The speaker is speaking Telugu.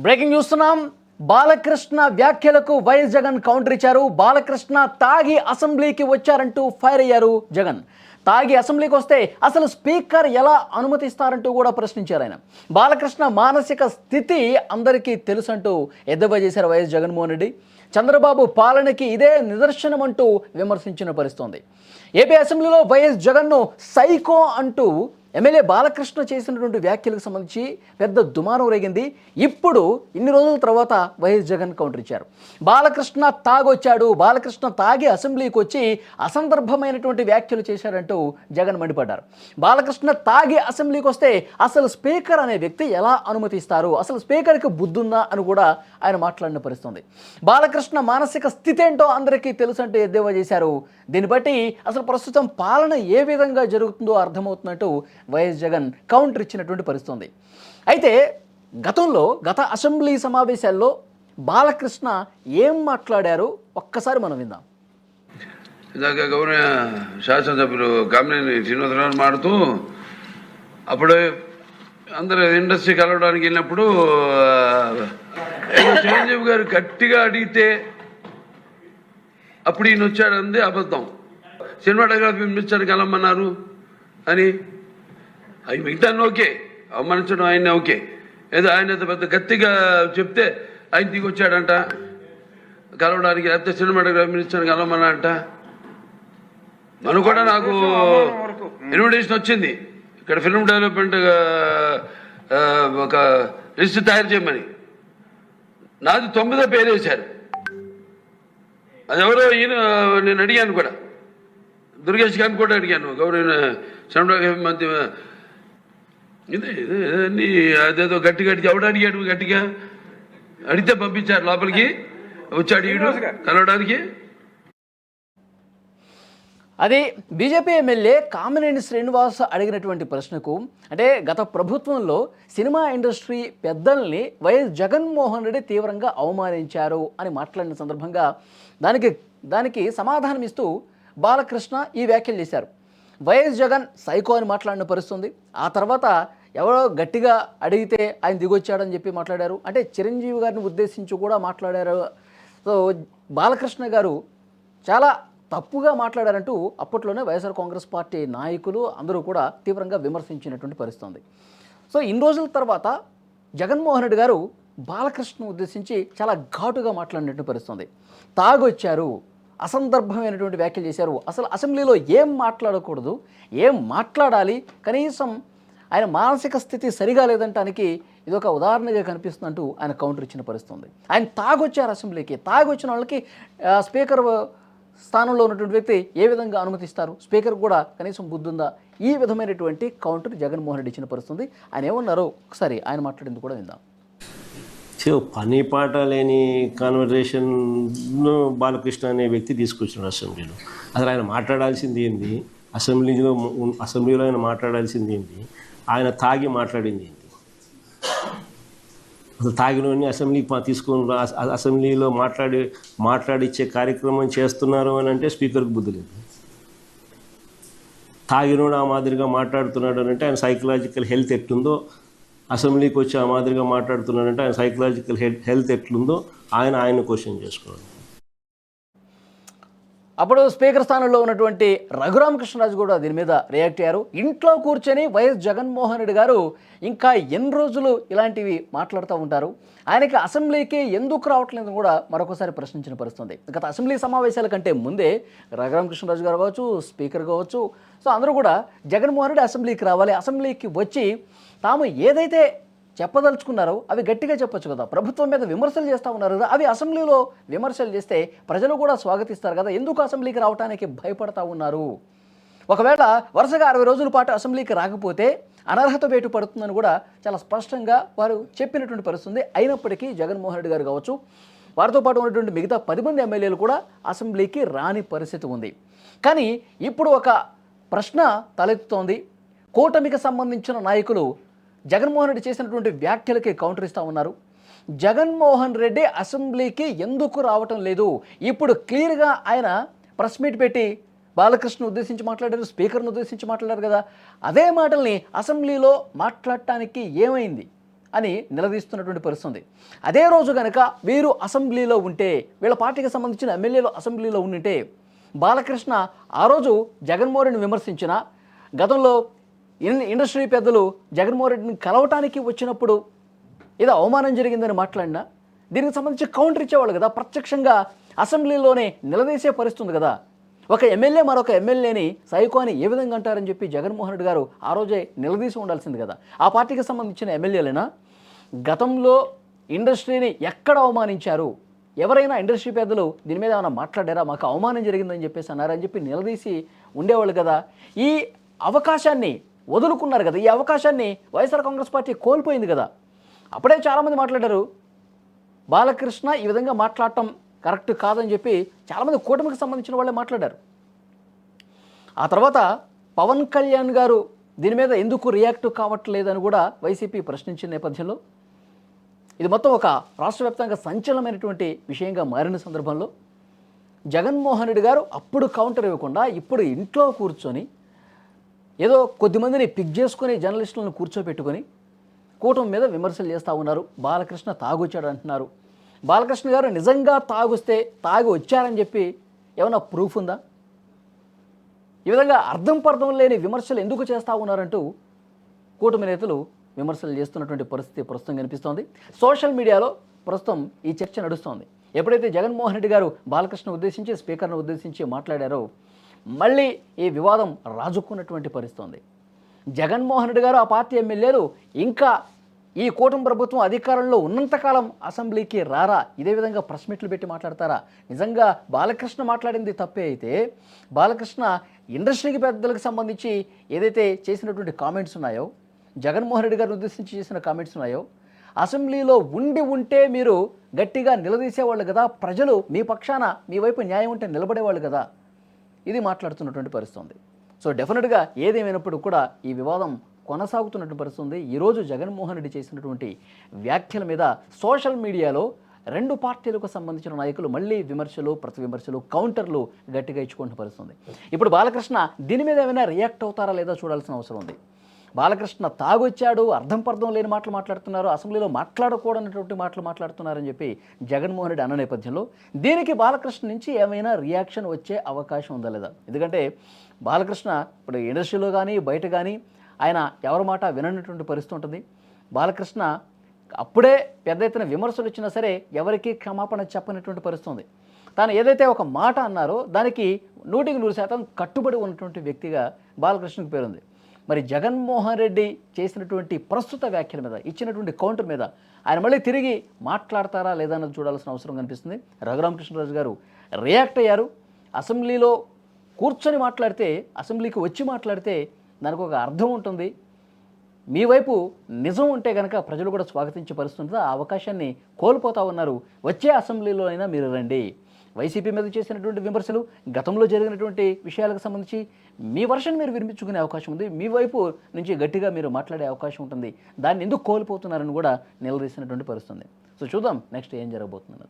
బ్రేకింగ్ చూస్తున్నాం. బాలకృష్ణ వ్యాఖ్యలకు వైఎస్ జగన్ కౌంటర్ ఇచ్చారు. బాలకృష్ణ తాగి అసెంబ్లీకి వచ్చారంటూ ఫైర్ అయ్యారు జగన్. తాగి అసెంబ్లీకి వస్తే అసలు స్పీకర్ ఎలా అనుమతిస్తారంటూ కూడా ప్రశ్నించారు ఆయన. బాలకృష్ణ మానసిక స్థితి అందరికీ తెలుసంటూ ఎద్దేవా చేశారు వైఎస్ జగన్మోహన్ రెడ్డి. చంద్రబాబు పాలనకి ఇదే నిదర్శనం అంటూ విమర్శించిన పరిస్థితుంది. ఏపీ అసెంబ్లీలో వైఎస్ జగన్ను సైకో అంటూ ఎమ్మెల్యే బాలకృష్ణ చేసినటువంటి వ్యాఖ్యలకు సంబంధించి పెద్ద దుమారం రేగింది. ఇప్పుడు ఇన్ని రోజుల తర్వాత వైఎస్ జగన్ కౌంటర్ ఇచ్చారు. బాలకృష్ణ తాగొచ్చాడు, బాలకృష్ణ తాగి అసెంబ్లీకి వచ్చి అసందర్భమైనటువంటి వ్యాఖ్యలు చేశారంటూ జగన్ మండిపడ్డారు. బాలకృష్ణ తాగి అసెంబ్లీకి వస్తే అసలు స్పీకర్ అనే వ్యక్తి ఎలా అనుమతిస్తారు, అసలు స్పీకర్కి బుద్ధుందా అని కూడా ఆయన మాట్లాడిన పరిస్థితుంది. బాలకృష్ణ మానసిక స్థితి ఏంటో అందరికీ తెలుసంటూ ఎద్దేవా చేశారు. దీన్ని బట్టి అసలు ప్రస్తుతం పాలన ఏ విధంగా జరుగుతుందో అర్థమవుతున్నట్టు వైఎస్ జగన్ కౌంటర్ ఇచ్చినటువంటి పరిస్థితుంది. అయితే గత అసెంబ్లీ సమావేశాల్లో బాలకృష్ణ ఏం మాట్లాడారు ఒక్కసారి మనం విందాం. ఇదాక గౌరవ శాసనసభ్యులు కామినేని శ్రీనివాసరావు మాడుతూ అప్పుడు అందరూ ఇండస్ట్రీ కలవడానికి వెళ్ళినప్పుడు చిరంజీవి గారు గట్టిగా అడిగితే అప్పుడు ఈయన వచ్చాడంది అబద్ధం. సినిమాటోగ్రఫీ మినిస్టర్ కలమన్నారు అని అవి మిగతా ఓకే, అవమానించడం ఆయన ఓకే, ఏదో ఆయన పెద్ద గట్టిగా చెప్తే ఆయన దిగి వచ్చాడంట కలవడానికి, లేకపోతే సినిమాటోగ్రఫీ మినిస్టర్ కలవమన్నారంట. మనం కూడా నాకు ఇన్విటేషన్ వచ్చింది ఇక్కడ ఫిల్మ్ డెవలప్మెంట్ ఒక లిస్ట్ తయారు చేయమని. నాది 9వ పేరు వేశారు. అది ఎవరో ఈయన నేను అడిగాను కూడా, దుర్గేష్ గారిని కూడా అడిగాను, గౌరవ సినిమాటోగ్రఫీ మంత్రి ఇదే అదేదో గట్టిగా ఎవడు అడిగాడు, గట్టిగా అడిగితే పంపించారు లోపలికి, వచ్చాడు ఈడు కలవడానికి. అది బీజేపీ ఎమ్మెల్యే కామినేని శ్రీనివాస్ అడిగినటువంటి ప్రశ్నకు, అంటే గత ప్రభుత్వంలో సినిమా ఇండస్ట్రీ పెద్దల్ని వైఎస్ జగన్మోహన్ రెడ్డి తీవ్రంగా అవమానించారు అని మాట్లాడిన సందర్భంగా దానికి సమాధానం ఇస్తూ బాలకృష్ణ ఈ వ్యాఖ్యలు చేశారు. వైఎస్ జగన్ సైకో అని మాట్లాడిన పరిస్థితుంది. ఆ తర్వాత ఎవరో గట్టిగా అడిగితే ఆయన దిగొచ్చాడని చెప్పి మాట్లాడారు. అంటే చిరంజీవి గారిని ఉద్దేశించి కూడా మాట్లాడారు. సో బాలకృష్ణ గారు చాలా తప్పుగా మాట్లాడారంటూ అప్పట్లోనే వైఎస్ఆర్ కాంగ్రెస్ పార్టీ నాయకులు అందరూ కూడా తీవ్రంగా విమర్శించినటువంటి పరిస్థితుంది. సో ఇన్ని రోజుల తర్వాత జగన్మోహన్ రెడ్డి గారు బాలకృష్ణను ఉద్దేశించి చాలా ఘాటుగా మాట్లాడినటువంటి పరిస్థితుంది. తాగొచ్చారు, అసందర్భమైనటువంటి వ్యాఖ్యలు చేశారు, అసలు అసెంబ్లీలో ఏం మాట్లాడకూడదు, ఏం మాట్లాడాలి, కనీసం ఆయన మానసిక స్థితి సరిగా లేదంటానికి ఇది ఒక ఉదాహరణగా కనిపిస్తుందంటూ ఆయన కౌంటర్ ఇచ్చిన పరిస్థితుంది. ఆయన తాగొచ్చారు అసెంబ్లీకి, తాగొచ్చిన వాళ్ళకి స్పీకర్ స్థానంలో ఉన్నటువంటి వ్యక్తి ఏ విధంగా అనుమతిస్తారు, స్పీకర్ కూడా కనీసం బుద్ధుందా, ఈ విధమైనటువంటి కౌంటర్ జగన్మోహన్ రెడ్డి ఇచ్చిన పరిస్థితుంది. ఆయన ఏమన్నారో ఒకసారి ఆయన మాట్లాడింది కూడా విందాం. పని పాట లేని కాన్వర్జేషన్ను బాలకృష్ణ అనే వ్యక్తి తీసుకొచ్చాడు అసెంబ్లీలో. అసలు ఆయన మాట్లాడాల్సింది ఏంటి, అసెంబ్లీలో ఆయన మాట్లాడాల్సింది ఏంటి, ఆయన తాగి మాట్లాడింది ఏంటి, అసలు తాగిలోని అసెంబ్లీకి తీసుకుని అసెంబ్లీలో మాట్లాడిచ్చే కార్యక్రమం చేస్తున్నారు అని అంటే స్పీకర్కి బుద్ధి లేదు. తాగినోడు ఆ మాదిరిగా మాట్లాడుతున్నాడు అని అంటే ఆయన సైకలాజికల్ హెల్త్ ఎట్లుందో, అసెంబ్లీకి వచ్చి ఆ మాదిరిగా మాట్లాడుతున్నాడంటే ఆయన సైకలాజికల్ హెల్త్ ఎట్లుందో ఆయన క్వశ్చన్ చేసుకోవాలి. అప్పుడు స్పీకర్ స్థానంలో ఉన్నటువంటి రఘురామకృష్ణరాజు కూడా దీని మీద రియాక్ట్ అయ్యారు. ఇంట్లో కూర్చొని వైఎస్ జగన్మోహన్ రెడ్డి గారు ఇంకా ఎన్ని రోజులు ఇలాంటివి మాట్లాడుతూ ఉంటారు, ఆయనకి అసెంబ్లీకి ఎందుకు రావట్లేదు కూడా మరొకసారి ప్రశ్నించిన పరిస్థితుంది. గత అసెంబ్లీ సమావేశాల కంటే ముందే రఘురామకృష్ణరాజు గారు కావచ్చు, స్పీకర్ కావచ్చు, సో అందరూ కూడా జగన్మోహన్ రెడ్డి అసెంబ్లీకి రావాలి, అసెంబ్లీకి వచ్చి తాము ఏదైతే చెప్పదలుచుకున్నారో అవి గట్టిగా చెప్పొచ్చు కదా, ప్రభుత్వం మీద విమర్శలు చేస్తూ ఉన్నారు కదా, అవి అసెంబ్లీలో విమర్శలు చేస్తే ప్రజలు కూడా స్వాగతిస్తారు కదా, ఎందుకు అసెంబ్లీకి రావడానికి భయపడతా ఉన్నారు, ఒకవేళ వరుసగా 60 రోజుల పాటు అసెంబ్లీకి రాకపోతే అనర్హత వేటు పడుతుందని కూడా చాలా స్పష్టంగా వారు చెప్పినటువంటి పరిస్థితుంది. అయినప్పటికీ జగన్మోహన్ రెడ్డి గారు కావచ్చు, వారితో పాటు ఉన్నటువంటి మిగతా 10 మంది ఎమ్మెల్యేలు కూడా అసెంబ్లీకి రాని పరిస్థితి ఉంది. కానీ ఇప్పుడు ఒక ప్రశ్న తలెత్తుతోంది. కూటమికి సంబంధించిన నాయకులు జగన్మోహన్ రెడ్డి చేసినటువంటి వ్యాఖ్యలకి కౌంటర్ ఇస్తూ ఉన్నారు. జగన్మోహన్ రెడ్డి అసెంబ్లీకి ఎందుకు రావటం లేదు, ఇప్పుడు క్లియర్గా ఆయన ప్రెస్ మీట్ పెట్టి బాలకృష్ణ ఉద్దేశించి మాట్లాడారు, స్పీకర్ను ఉద్దేశించి మాట్లాడారు కదా, అదే మాటల్ని అసెంబ్లీలో మాట్లాడటానికి ఏమైంది అని నిలదీస్తున్నటువంటి పరిస్థితి. అదే రోజు కనుక వీరు అసెంబ్లీలో ఉంటే, వీళ్ళ పార్టీకి సంబంధించిన ఎమ్మెల్యేలు అసెంబ్లీలో ఉంటే బాలకృష్ణ ఆ రోజు జగన్మోహన్ రెడ్డిని విమర్శించిన, గతంలో ఇండస్ట్రీ పెద్దలు జగన్మోహన్ రెడ్డిని కలవటానికి వచ్చినప్పుడు ఏదో అవమానం జరిగిందని మాట్లాడినా దీనికి సంబంధించి కౌంటర్ ఇచ్చేవాళ్ళు కదా. ప్రత్యక్షంగా అసెంబ్లీలోనే నిలదీసే పరిస్థితి ఉంది కదా. ఒక ఎమ్మెల్యే మరొక ఎమ్మెల్యేని సైకో అని ఏ విధంగా అంటారని చెప్పి జగన్మోహన్ రెడ్డి గారు ఆ రోజే నిలదీసి ఉండాల్సింది కదా. ఆ పార్టీకి సంబంధించిన ఎమ్మెల్యేలైనా గతంలో ఇండస్ట్రీని ఎక్కడ అవమానించారు, ఎవరైనా ఇండస్ట్రీ పెద్దలు దీని మీద ఏమైనా మాట్లాడారా, మాకు అవమానం జరిగిందని చెప్పేసి అన్నారని చెప్పి నిలదీసి ఉండేవాళ్ళు కదా. ఈ అవకాశాన్ని వదులుకున్నారు కదా. ఈ అవకాశాన్ని వైఎస్ఆర్ కాంగ్రెస్ పార్టీ కోల్పోయింది కదా. అప్పుడే చాలామంది మాట్లాడారు బాలకృష్ణ ఈ విధంగా మాట్లాడటం కరెక్ట్ కాదని చెప్పి చాలామంది కూటమికి సంబంధించిన వాళ్ళే మాట్లాడారు. ఆ తర్వాత పవన్ కళ్యాణ్ గారు దీని మీద ఎందుకు రియాక్ట్ కావట్లేదని కూడా వైసీపీ ప్రశ్నించిన నేపథ్యంలో ఇది మొత్తం ఒక రాష్ట్ర వ్యాప్తంగా సంచలనమైనటువంటి విషయంగా మారిన సందర్భంలో జగన్మోహన్ రెడ్డి గారు అప్పుడు కౌంటర్ ఇవ్వకుండా ఇప్పుడు ఇంట్లో కూర్చొని ఏదో కొద్దిమందిని పిక్ చేసుకుని జర్నలిస్టులను కూర్చోబెట్టుకొని కూటమి మీద విమర్శలు చేస్తూ ఉన్నారు. బాలకృష్ణ తాగొచ్చాడు అంటున్నారు. బాలకృష్ణ గారు నిజంగా తాగి వచ్చారని చెప్పి ఏమైనా ప్రూఫ్ ఉందా? ఈ విధంగా అర్థం పర్థం లేని విమర్శలు ఎందుకు చేస్తూ ఉన్నారంటూ కూటమి నేతలు విమర్శలు చేస్తున్నటువంటి పరిస్థితి ప్రస్తుతం కనిపిస్తోంది. సోషల్ మీడియాలో ప్రస్తుతం ఈ చర్చ నడుస్తోంది. ఎప్పుడైతే జగన్మోహన్ రెడ్డి గారు బాలకృష్ణ ఉద్దేశించి స్పీకర్ను ఉద్దేశించి మాట్లాడారో మళ్ళీ ఈ వివాదం రాజుకున్నటువంటి పరిస్థితి ఉంది. జగన్మోహన్ రెడ్డి గారు ఆ పార్టీ ఎమ్మెల్యేలు ఇంకా ఈ కూటమి ప్రభుత్వం అధికారంలో ఉన్నంతకాలం అసెంబ్లీకి రారా, ఇదే విధంగా ప్రెస్ మీట్లు పెట్టి మాట్లాడతారా? నిజంగా బాలకృష్ణ మాట్లాడింది తప్పే అయితే బాలకృష్ణ ఇండస్ట్రీకి పెద్దలకు సంబంధించి ఏదైతే చేసినటువంటి కామెంట్స్ ఉన్నాయో, జగన్మోహన్ రెడ్డి గారిని ఉద్దేశించి చేసిన కామెంట్స్ ఉన్నాయో, అసెంబ్లీలో ఉంటే మీరు గట్టిగా నిలదీసేవాళ్ళు కదా, ప్రజలు మీ పక్షాన మీ వైపు న్యాయం ఉంటే నిలబడేవాళ్ళు కదా, ఇది మాట్లాడుతున్నటువంటి పరిస్థితి ఉంది. సో డెఫినెట్గా ఏదేమైనప్పుడు కూడా ఈ వివాదం కొనసాగుతున్నటువంటి పరిస్థితి ఉంది. ఈరోజు జగన్మోహన్ రెడ్డి చేసినటువంటి వ్యాఖ్యల మీద సోషల్ మీడియాలో రెండు పార్టీలకు సంబంధించిన నాయకులు మళ్ళీ విమర్శలు, ప్రతి విమర్శలు, కౌంటర్లు గట్టిగా ఇచ్చుకుంటున్న పరిస్థితి ఉంది. ఇప్పుడు బాలకృష్ణ దీని మీద ఏమైనా రియాక్ట్ అవుతారా లేదా చూడాల్సిన అవసరం ఉంది. బాలకృష్ణ తాగొచ్చాడు, అర్థం పర్థం లేని మాటలు మాట్లాడుతున్నారు, అసెంబ్లీలో మాట్లాడకూడనటువంటి మాటలు మాట్లాడుతున్నారని చెప్పి జగన్మోహన్ రెడ్డి అన్న నేపథ్యంలో దీనికి బాలకృష్ణ నుంచి ఏమైనా రియాక్షన్ వచ్చే అవకాశం ఉందా లేదా? ఎందుకంటే బాలకృష్ణ ఇప్పుడు ఇండస్ట్రీలో కానీ బయట కానీ ఆయన ఎవరి మాట విననటువంటి పరిస్థితి ఉంటుంది. బాలకృష్ణ అప్పుడే పెద్ద ఎత్తున విమర్శలు వచ్చినా సరే ఎవరికి క్షమాపణ చెప్పనటువంటి పరిస్థితి ఉంది. తాను ఏదైతే ఒక మాట అన్నారో దానికి 100% కట్టుబడి ఉన్నటువంటి వ్యక్తిగా బాలకృష్ణకు పేరుంది. మరి జగన్మోహన్ రెడ్డి చేసినటువంటి ప్రస్తుత వ్యాఖ్యల మీద, ఇచ్చినటువంటి కౌంటర్ మీద ఆయన మళ్ళీ తిరిగి మాట్లాడతారా లేదా అన్నది చూడాల్సిన అవసరం కనిపిస్తుంది. రఘురామకృష్ణరాజు గారు రియాక్ట్ అయ్యారు. అసెంబ్లీలో కూర్చొని మాట్లాడితే, అసెంబ్లీకి వచ్చి మాట్లాడితే దానికి ఒక అర్థం ఉంటుంది. మీ వైపు నిజం ఉంటే కనుక ప్రజలు కూడా స్వాగతించే పరిస్థితి, ఆ అవకాశాన్ని కోల్పోతా ఉన్నారు. వచ్చే అసెంబ్లీలో అయినా మీరు రండి. వైసీపీ మీద చేసినటువంటి విమర్శలు, గతంలో జరిగినటువంటి విషయాలకు సంబంధించి మీ వర్షన్ మీరు వినిపించుకునే అవకాశం ఉంది. మీ వైపు నుంచి గట్టిగా మీరు మాట్లాడే అవకాశం ఉంటుంది. దాన్ని ఎందుకు కోల్పోతున్నారని కూడా నిలదీసినటువంటి పరిస్థితి. సో చూద్దాం నెక్స్ట్ ఏం జరగబోతుంది.